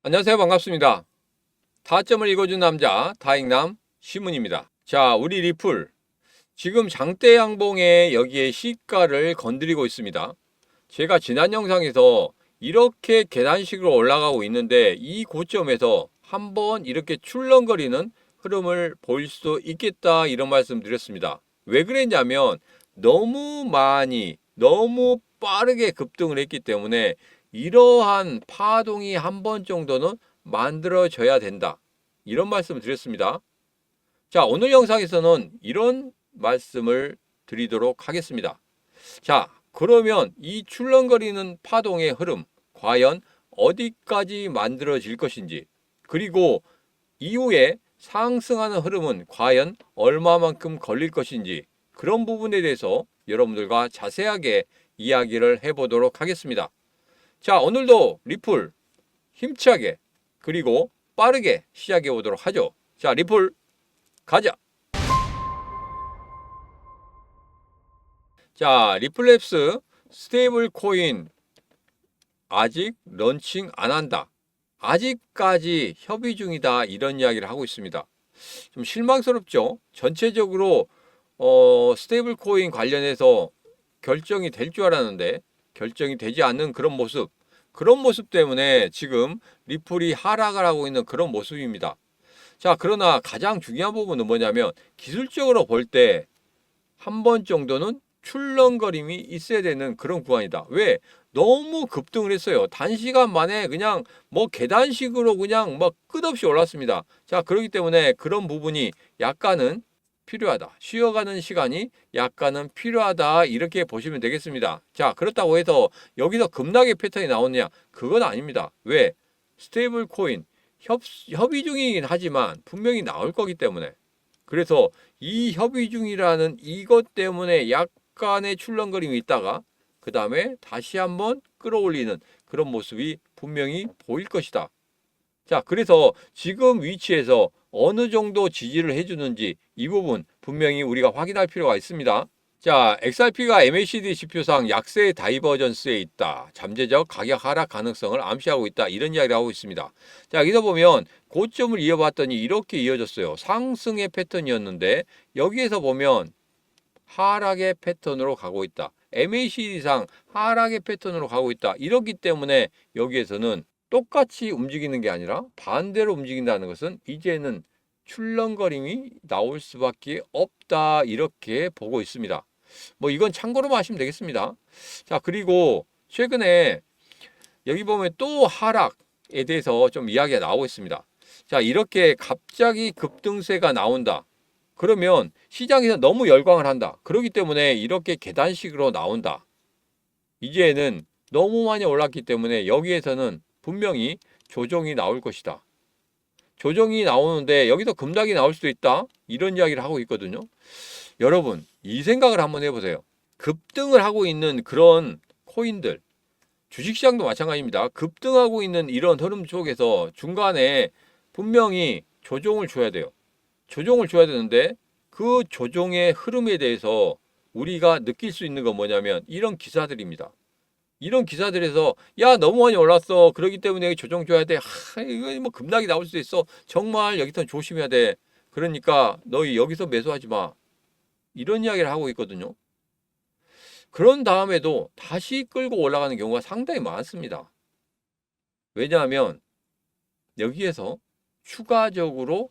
안녕하세요. 반갑습니다. 타점을 읽어준 남자 다익남 시문입니다. 자, 우리 리플 지금 장대 양봉에 여기에 시가를 건드리고 있습니다. 제가 지난 영상에서 이렇게 계단식으로 올라가고 있는데 이 고점에서 한번 이렇게 출렁거리는 흐름을 보일 수도 있겠다 이런 말씀 드렸습니다. 왜 그랬냐면 너무 빠르게 급등을 했기 때문에 이러한 파동이 한 번 정도는 만들어져야 된다. 이런 말씀을 드렸습니다. 자, 오늘 영상에서는 이런 말씀을 드리도록 하겠습니다. 자, 그러면 이 출렁거리는 파동의 흐름, 과연 어디까지 만들어질 것인지, 그리고 이후에 상승하는 흐름은 과연 얼마만큼 걸릴 것인지, 그런 부분에 대해서 여러분들과 자세하게 이야기를 해보도록 하겠습니다. 자, 오늘도 리플 힘차게 그리고 빠르게 시작해 보도록 하죠. 자, 리플 가자. 자, 리플랩스 스테이블 코인 아직 런칭 안 한다. 아직까지 협의 중이다. 이런 이야기를 하고 있습니다. 좀 실망스럽죠? 전체적으로 스테이블 코인 관련해서 결정이 될 줄 알았는데 결정이 되지 않는 그런 모습 때문에 지금 리플이 하락을 하고 있는 그런 모습입니다. 자, 그러나 가장 중요한 부분은 뭐냐면 기술적으로 볼 때 한 번 정도는 출렁거림이 있어야 되는 그런 구간이다. 왜? 너무 급등을 했어요. 단시간 만에 그냥 뭐 계단식으로 그냥 막 끝없이 올랐습니다. 자, 그렇기 때문에 그런 부분이 약간은 필요하다. 쉬어가는 시간이 약간은 필요하다. 이렇게 보시면 되겠습니다. 자, 그렇다고 해서 여기서 급락의 패턴이 나오느냐? 그건 아닙니다. 왜? 스테이블 코인 협의 중이긴 하지만 분명히 나올 거기 때문에. 그래서 이 협의 중이라는 이것 때문에 약간의 출렁거림이 있다가 그 다음에 다시 한번 끌어올리는 그런 모습이 분명히 보일 것이다. 자, 그래서 지금 위치에서 어느 정도 지지를 해주는지 이 부분 분명히 우리가 확인할 필요가 있습니다. 자, XRP가 MACD 지표상 약세 다이버전스에 있다. 잠재적 가격 하락 가능성을 암시하고 있다. 이런 이야기를 하고 있습니다. 자, 여기서 보면 고점을 이어봤더니 이렇게 이어졌어요. 상승의 패턴이었는데 여기에서 보면 하락의 패턴으로 가고 있다. MACD상 하락의 패턴으로 가고 있다. 이렇기 때문에 여기에서는 똑같이 움직이는 게 아니라 반대로 움직인다는 것은 이제는 출렁거림이 나올 수밖에 없다. 이렇게 보고 있습니다. 뭐 이건 참고로만 하시면 되겠습니다. 자, 그리고 최근에 여기 보면 또 하락에 대해서 좀 이야기가 나오고 있습니다. 자, 이렇게 갑자기 급등세가 나온다. 그러면 시장에서 너무 열광을 한다. 그렇기 때문에 이렇게 계단식으로 나온다. 이제는 너무 많이 올랐기 때문에 여기에서는 분명히 조정이 나올 것이다. 조정이 나오는데 여기서 급락이 나올 수도 있다. 이런 이야기를 하고 있거든요. 여러분, 이 생각을 한번 해보세요. 급등을 하고 있는 그런 코인들, 주식시장도 마찬가지입니다. 급등하고 있는 이런 흐름 속에서 중간에 분명히 조정을 줘야 돼요. 조정을 줘야 되는데 그 조정의 흐름에 대해서 우리가 느낄 수 있는 건 뭐냐면 이런 기사들입니다. 이런 기사들에서 야 너무 많이 올랐어. 그렇기 때문에 여기 조정 줘야 돼. 이거 뭐 급락이 나올 수도 있어. 정말 여기서 조심해야 돼. 그러니까 너희 여기서 매수하지 마. 이런 이야기를 하고 있거든요. 그런 다음에도 다시 끌고 올라가는 경우가 상당히 많습니다. 왜냐하면 여기에서 추가적으로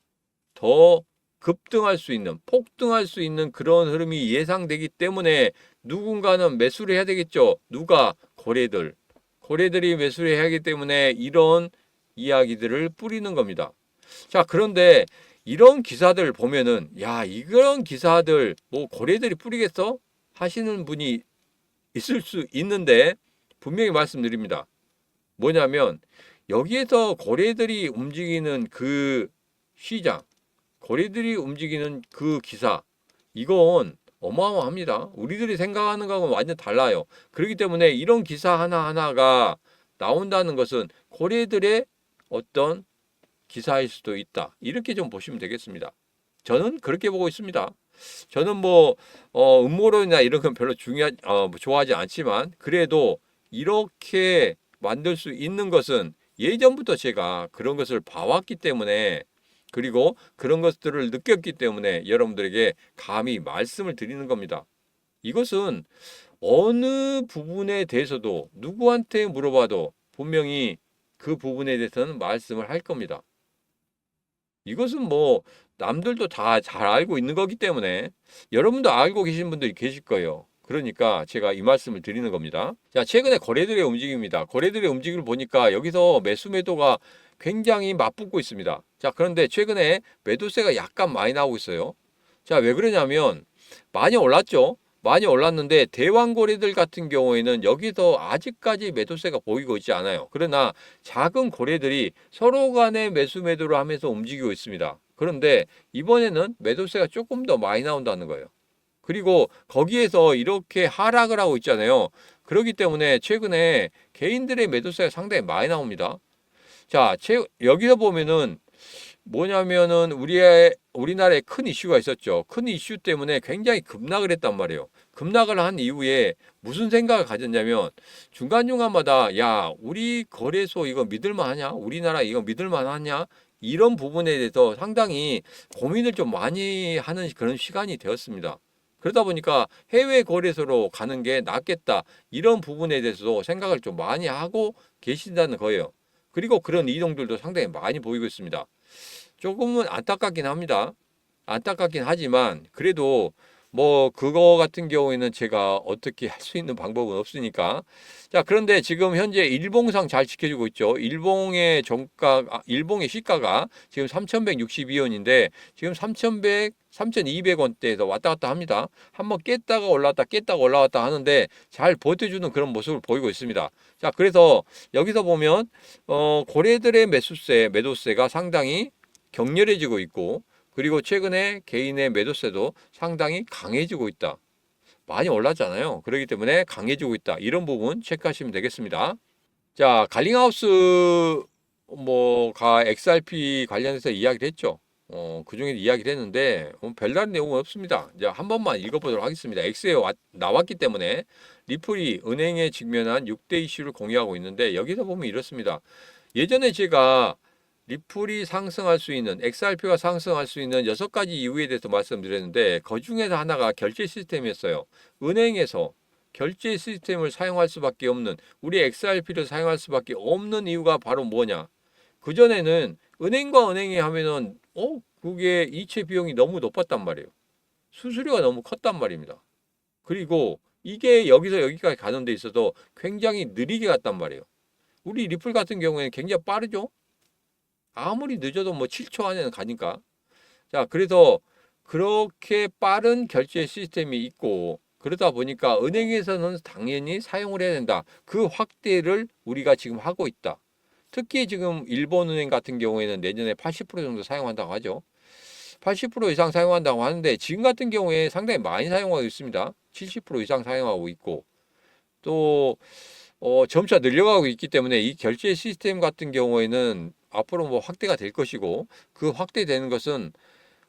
더 급등할 수 있는, 폭등할 수 있는 그런 흐름이 예상되기 때문에 누군가는 매수를 해야 되겠죠. 누가? 고래들. 고래들이 매수를 해야 하기 때문에 이런 이야기들을 뿌리는 겁니다. 자, 그런데 이런 기사들 보면은 야, 이런 기사들 뭐 고래들이 뿌리겠어? 하시는 분이 있을 수 있는데 분명히 말씀드립니다. 뭐냐면 여기에서 고래들이 움직이는 그 시장, 고래들이 움직이는 그 기사, 이건 어마어마합니다. 우리들이 생각하는 거하고는 완전 달라요. 그렇기 때문에 이런 기사 하나하나가 나온다는 것은 고래들의 어떤 기사일 수도 있다. 이렇게 좀 보시면 되겠습니다. 저는 그렇게 보고 있습니다. 저는 뭐 음모론이나 이런 건 별로 좋아하지 않지만 그래도 이렇게 만들 수 있는 것은 예전부터 제가 그런 것을 봐왔기 때문에 그리고 그런 것들을 느꼈기 때문에 여러분들에게 감히 말씀을 드리는 겁니다. 이것은 어느 부분에 대해서도 누구한테 물어봐도 분명히 그 부분에 대해서는 말씀을 할 겁니다. 이것은 뭐 남들도 다 잘 알고 있는 거기 때문에 여러분도 알고 계신 분들이 계실 거예요. 그러니까 제가 이 말씀을 드리는 겁니다. 자, 최근에 거래들의 움직임입니다. 거래들의 움직임을 보니까 여기서 매수 매도가 굉장히 맞붙고 있습니다. 자, 그런데 최근에 매도세가 약간 많이 나오고 있어요. 자, 왜 그러냐면 많이 올랐죠. 많이 올랐는데 대왕 거래들 같은 경우에는 여기서 아직까지 매도세가 보이고 있지 않아요. 그러나 작은 거래들이 서로 간에 매수 매도를 하면서 움직이고 있습니다. 그런데 이번에는 매도세가 조금 더 많이 나온다는 거예요. 그리고 거기에서 이렇게 하락을 하고 있잖아요. 그렇기 때문에 최근에 개인들의 매도세가 상당히 많이 나옵니다. 자, 여기서 보면은 뭐냐면은 우리나라에 큰 이슈가 있었죠. 큰 이슈 때문에 굉장히 급락을 했단 말이에요. 급락을 한 이후에 무슨 생각을 가졌냐면 중간중간마다 야, 우리 거래소 이거 믿을만 하냐? 우리나라 이거 믿을만 하냐? 이런 부분에 대해서 상당히 고민을 좀 많이 하는 그런 시간이 되었습니다. 그러다 보니까 해외 거래소로 가는 게 낫겠다. 이런 부분에 대해서도 생각을 좀 많이 하고 계신다는 거예요. 그리고 그런 이동들도 상당히 많이 보이고 있습니다. 조금은 안타깝긴 합니다. 안타깝긴 하지만 그래도 뭐 그거 같은 경우에는 제가 어떻게 할 수 있는 방법은 없으니까. 자, 그런데 지금 현재 일봉상 잘 지켜주고 있죠. 일봉의 시가가 지금 3,162원인데 지금 3,100, 3,200원대에서 왔다 갔다 합니다. 한번 깼다가 올라왔다 깼다가 올라왔다 하는데 잘 버텨주는 그런 모습을 보이고 있습니다. 자, 그래서 여기서 보면 고래들의 매도세가 상당히 격렬해지고 있고 그리고 최근에 개인의 매도세도 상당히 강해지고 있다. 많이 올랐잖아요. 그렇기 때문에 강해지고 있다. 이런 부분 체크하시면 되겠습니다. 자, 갈링하우스 뭐가 XRP 관련해서 이야기를 했죠. 그중에 이야기를 했는데 별다른 내용은 없습니다. 이제 한 번만 읽어보도록 하겠습니다. X에 나왔기 때문에 리플이 은행에 직면한 6대 이슈를 공유하고 있는데 여기서 보면 이렇습니다. 예전에 제가 리플이 상승할 수 있는 XRP가 상승할 수 있는 6가지 이유에 대해서 말씀드렸는데 그 중에서 하나가 결제 시스템이었어요. 은행에서 결제 시스템을 사용할 수밖에 없는 우리 XRP를 사용할 수밖에 없는 이유가 바로 뭐냐? 그전에는 은행과 은행이 하면은 그게 이체 비용이 너무 높았단 말이에요. 수수료가 너무 컸단 말입니다. 그리고 이게 여기서 여기까지 가는 데 있어서 굉장히 느리게 갔단 말이에요. 우리 리플 같은 경우에는 굉장히 빠르죠? 아무리 늦어도 뭐 7초 안에는 가니까. 자, 그래서 그렇게 빠른 결제 시스템이 있고 그러다 보니까 은행에서는 당연히 사용을 해야 된다. 그 확대를 우리가 지금 하고 있다. 특히 지금 일본은행 같은 경우에는 내년에 80% 정도 사용한다고 하죠. 80% 이상 사용한다고 하는데 지금 같은 경우에 상당히 많이 사용하고 있습니다. 70% 이상 사용하고 있고 또 점차 늘려가고 있기 때문에 이 결제 시스템 같은 경우에는 앞으로 뭐 확대가 될 것이고 그 확대되는 것은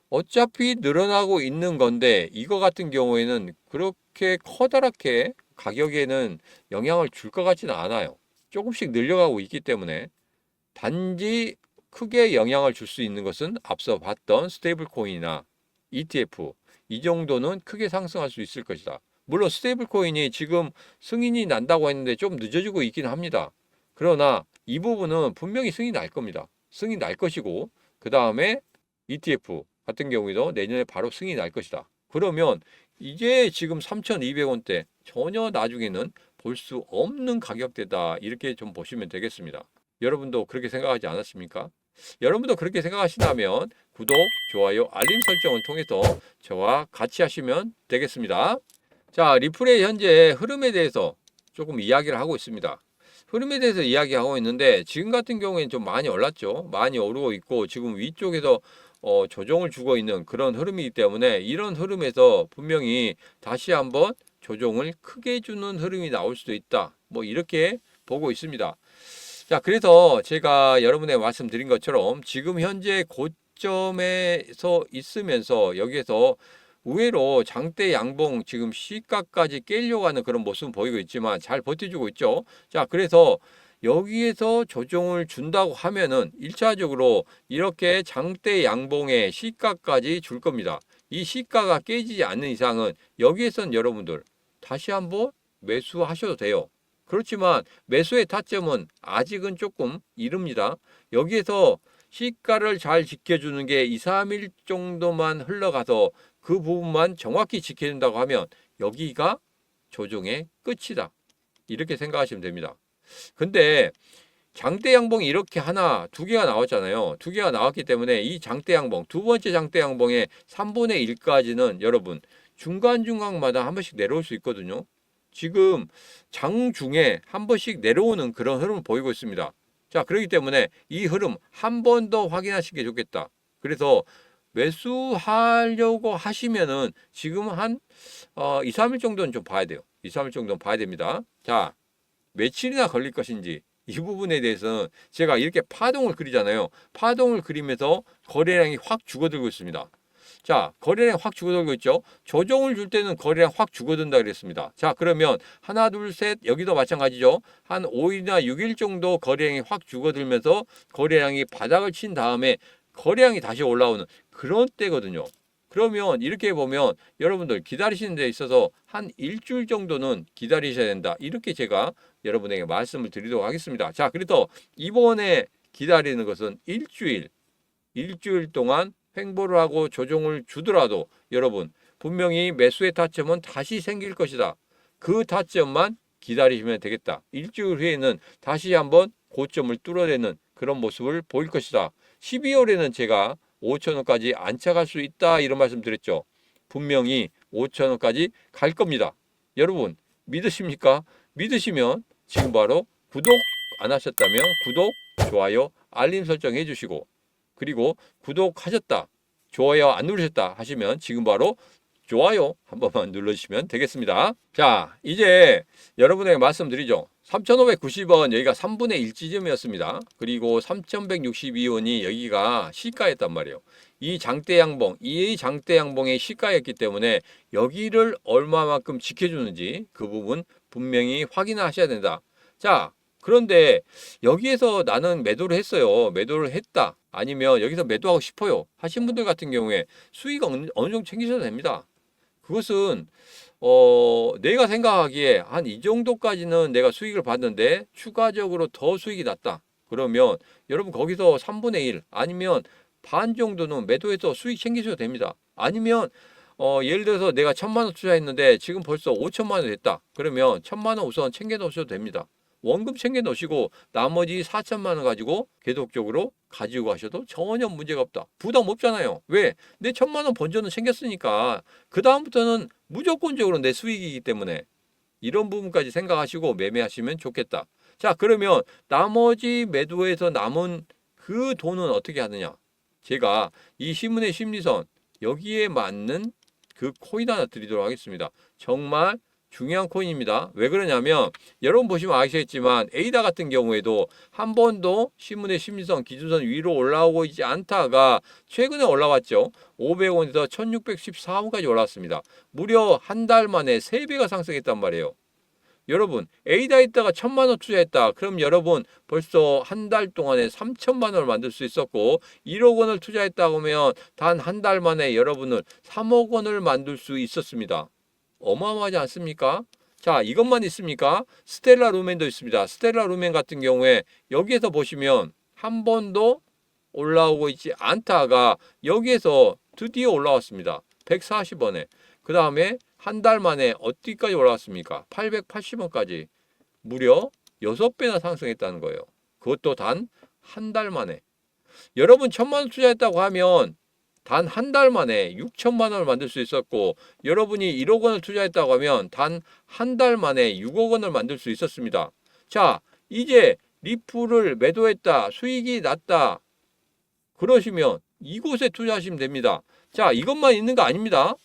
어차피 늘어나고 있는 건데 이거 같은 경우에는 그렇게 커다랗게 가격에는 영향을 줄 것 같지는 않아요. 조금씩 늘려가고 있기 때문에 단지 크게 영향을 줄 수 있는 것은 앞서 봤던 스테이블 코인이나 ETF 이 정도는 크게 상승할 수 있을 것이다. 물론 스테이블 코인이 지금 승인이 난다고 했는데 좀 늦어지고 있긴 합니다. 그러나 이 부분은 분명히 승인이 날 겁니다. 승인이 날 것이고 그 다음에 ETF 같은 경우에도 내년에 바로 승인이 날 것이다. 그러면 이게 지금 3,200원대 전혀 나중에는 볼 수 없는 가격대다. 이렇게 좀 보시면 되겠습니다. 여러분도 그렇게 생각하지 않았습니까? 여러분도 그렇게 생각하신다면 구독, 좋아요, 알림 설정을 통해서 저와 같이 하시면 되겠습니다. 자, 리플의 현재 흐름에 대해서 조금 이야기를 하고 있습니다. 흐름에 대해서 이야기하고 있는데 지금 같은 경우에는 좀 많이 올랐죠. 많이 오르고 있고 지금 위쪽에서 조정을 주고 있는 그런 흐름이기 때문에 이런 흐름에서 분명히 다시 한번 조정을 크게 주는 흐름이 나올 수도 있다. 뭐 이렇게 보고 있습니다. 자, 그래서 제가 여러분에 말씀드린 것처럼 지금 현재 고점에서 있으면서 여기에서 의외로 장대 양봉 지금 시가까지 깨려고 하는 그런 모습은 보이고 있지만 잘 버텨주고 있죠. 자, 그래서 여기에서 조정을 준다고 하면은 1차적으로 이렇게 장대 양봉의 시가까지 줄 겁니다. 이 시가가 깨지지 않는 이상은 여기에선 여러분들 다시 한번 매수하셔도 돼요. 그렇지만 매수의 타점은 아직은 조금 이릅니다. 여기에서 시가를 잘 지켜주는 게 2, 3일 정도만 흘러가서 그 부분만 정확히 지켜준다고 하면 여기가 조정의 끝이다. 이렇게 생각하시면 됩니다. 근데 장대 양봉이 이렇게 하나, 두 개가 나왔잖아요. 두 개가 나왔기 때문에 이 장대 양봉, 두 번째 장대 양봉의 3분의 1까지는 여러분 중간중간마다 한 번씩 내려올 수 있거든요. 지금 장중에 한 번씩 내려오는 그런 흐름을 보이고 있습니다. 자, 그렇기 때문에 이 흐름 한 번 더 확인하시는 게 좋겠다. 그래서 매수하려고 하시면은 지금 한 2, 3일 정도는 좀 봐야 돼요. 2, 3일 정도는 봐야 됩니다. 자, 며칠이나 걸릴 것인지 이 부분에 대해서는 제가 이렇게 파동을 그리잖아요. 파동을 그리면서 거래량이 확 죽어들고 있습니다. 자, 거래량 확 죽어들고 있죠. 조정을 줄 때는 거래량 확 죽어든다 그랬습니다. 자, 그러면 하나, 둘, 셋, 여기도 마찬가지죠. 한 5일이나 6일 정도 거래량이 확 죽어들면서 거래량이 바닥을 친 다음에 거래량이 다시 올라오는 그런 때거든요. 그러면 이렇게 보면 여러분들 기다리시는 데 있어서 한 일주일 정도는 기다리셔야 된다. 이렇게 제가 여러분에게 말씀을 드리도록 하겠습니다. 자, 그래서 이번에 기다리는 것은 일주일 동안 횡보를 하고 조정을 주더라도 여러분 분명히 매수의 타점은 다시 생길 것이다. 그 타점만 기다리시면 되겠다. 일주일 후에는 다시 한번 고점을 뚫어내는 그런 모습을 보일 것이다. 12월에는 제가 5천원까지 안착할 수 있다 이런 말씀 드렸죠. 분명히 5천원까지 갈 겁니다. 여러분 믿으십니까? 믿으시면 지금 바로 구독 안 하셨다면 구독, 좋아요, 알림 설정 해주시고 그리고 구독하셨다, 좋아요 안 누르셨다 하시면 지금 바로 좋아요 한 번만 눌러주시면 되겠습니다. 자, 이제 여러분에게 말씀드리죠. 3,590원 여기가 3분의 1 지점이었습니다. 그리고 3,162원이 여기가 시가였단 말이에요. 이 장대 양봉, 이 장대 양봉의 시가였기 때문에 여기를 얼마만큼 지켜주는지 그 부분 분명히 확인하셔야 된다. 자, 그런데 여기에서 나는 매도를 했어요. 매도를 했다. 아니면 여기서 매도하고 싶어요. 하신 분들 같은 경우에 수익 어느 정도 챙기셔도 됩니다. 그것은 내가 생각하기에 한 이 정도까지는 내가 수익을 봤는데 추가적으로 더 수익이 났다. 그러면 여러분 거기서 3분의 1 아니면 반 정도는 매도해서 수익 챙기셔도 됩니다. 아니면 예를 들어서 내가 1,000만 원 투자했는데 지금 벌써 5천만 원 됐다. 그러면 1,000만 원 우선 챙겨 놓으셔도 됩니다. 원금 챙겨 놓으시고 나머지 4천만 원 가지고 계속적으로 가지고 가셔도 전혀 문제가 없다. 부담 없잖아요. 왜? 내 1,000만 원 본전은 챙겼으니까 그 다음부터는 무조건적으로 내 수익이기 때문에 이런 부분까지 생각하시고 매매하시면 좋겠다. 자, 그러면 나머지 매도에서 남은 그 돈은 어떻게 하느냐? 제가 이 신문의 심리선 여기에 맞는 그 코인 하나 드리도록 하겠습니다. 정말 중요한 코인입니다. 왜 그러냐면 여러분 보시면 아시겠지만 에이다 같은 경우에도 한 번도 신문의 심리선 기준선 위로 올라오고 있지 않다가 최근에 올라왔죠. 500원에서 1614원까지 올라왔습니다. 무려 한 달 만에 3배가 상승했단 말이에요. 여러분 에이다 있다가 1,000만 원 투자했다. 그럼 여러분 벌써 한 달 동안에 3천만 원을 만들 수 있었고 1억 원을 투자했다고 하면 단 한 달 만에 여러분은 3억 원을 만들 수 있었습니다. 어마어마하지 않습니까? 자, 이것만 있습니까? 스텔라 루멘도 있습니다. 스텔라 루멘 같은 경우에 여기에서 보시면 한 번도 올라오고 있지 않다가 여기에서 드디어 올라왔습니다. 140원에. 그 다음에 한 달 만에 어디까지 올라왔습니까? 880원까지 무려 6배나 상승했다는 거예요. 그것도 단 한 달 만에. 여러분 1,000만 원 투자했다고 하면 단 한 달 만에 6천만 원을 만들 수 있었고 여러분이 1억 원을 투자했다고 하면 단 한 달 만에 6억 원을 만들 수 있었습니다. 자, 이제 리플을 매도했다. 수익이 났다. 그러시면 이곳에 투자하시면 됩니다. 자, 이것만 있는 거 아닙니다.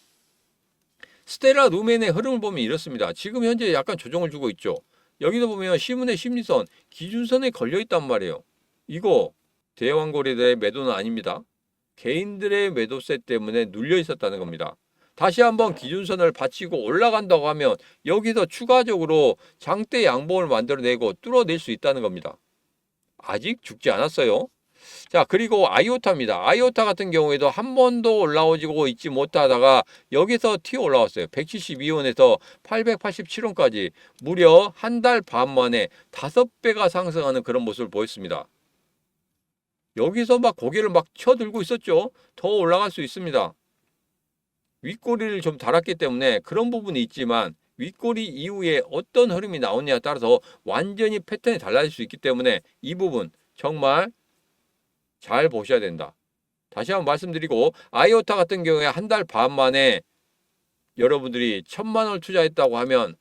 스텔라 루멘의 흐름을 보면 이렇습니다. 지금 현재 약간 조정을 주고 있죠. 여기도 보면 신문의 심리선, 기준선에 걸려 있단 말이에요. 이거 대왕거래대의 매도는 아닙니다. 개인들의 매도세 때문에 눌려 있었다는 겁니다. 다시 한번 기준선을 받치고 올라간다고 하면 여기서 추가적으로 장대 양봉을 만들어내고 뚫어낼 수 있다는 겁니다. 아직 죽지 않았어요. 자, 그리고 아이오타입니다. 아이오타 같은 경우에도 한 번도 올라오지고 있지 못하다가 여기서 튀어 올라왔어요. 172원에서 887원까지 무려 한 달 반 만에 5배가 상승하는 그런 모습을 보였습니다. 여기서 막 고개를 막 쳐들고 있었죠. 더 올라갈 수 있습니다. 윗꼬리를 좀 달았기 때문에 그런 부분이 있지만 윗꼬리 이후에 어떤 흐름이 나오냐에 따라서 완전히 패턴이 달라질 수 있기 때문에 이 부분 정말 잘 보셔야 된다. 다시 한번 말씀드리고 아이오타 같은 경우에 한 달 반 만에 여러분들이 1,000만 원을 투자했다고 하면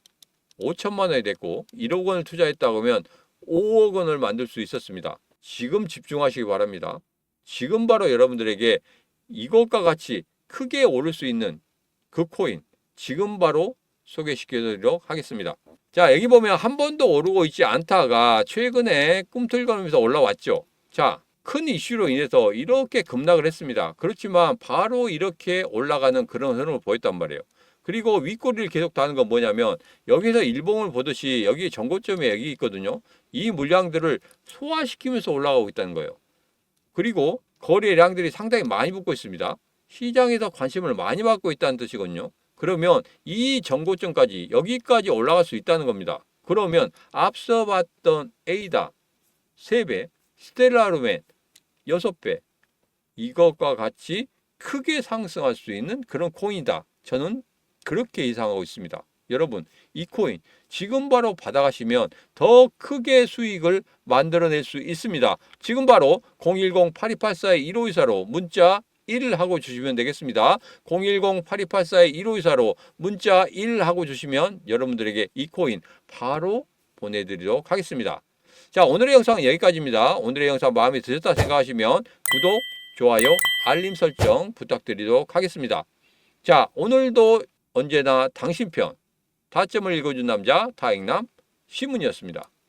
5천만 원이 됐고 1억 원을 투자했다고 하면 5억 원을 만들 수 있었습니다. 지금 집중하시기 바랍니다. 지금 바로 여러분들에게 이것과 같이 크게 오를 수 있는 그 코인 지금 바로 소개시켜 드리도록 하겠습니다. 자, 여기 보면 한 번도 오르고 있지 않다가 최근에 꿈틀거리면서 올라왔죠. 자, 큰 이슈로 인해서 이렇게 급락을 했습니다. 그렇지만 바로 이렇게 올라가는 그런 흐름을 보였단 말이에요. 그리고 윗꼬리를 계속 다는 건 뭐냐면 여기서 일봉을 보듯이 여기 전고점이 여기 있거든요. 이 물량들을 소화시키면서 올라가고 있다는 거예요. 그리고 거래량들이 상당히 많이 붙고 있습니다. 시장에서 관심을 많이 받고 있다는 뜻이거든요. 그러면 이 전고점까지 여기까지 올라갈 수 있다는 겁니다. 그러면 앞서 봤던 에이다 3배, 스텔라루멘 6배 이것과 같이 크게 상승할 수 있는 그런 코인이다. 저는 그렇게 예상하고 있습니다. 여러분, 이 코인 지금 바로 받아가시면 더 크게 수익을 만들어낼 수 있습니다. 지금 바로 010-8284-1524로 문자 1 하고 주시면 되겠습니다. 010-8284-1524로 문자 1 하고 주시면 여러분들에게 이 코인 바로 보내드리도록 하겠습니다. 자, 오늘의 영상은 여기까지입니다. 오늘의 영상 마음에 드셨다 생각하시면 구독, 좋아요, 알림 설정 부탁드리도록 하겠습니다. 자, 오늘도 언제나 당신 편, 타점을 읽어준 남자 타익남 신문이었습니다.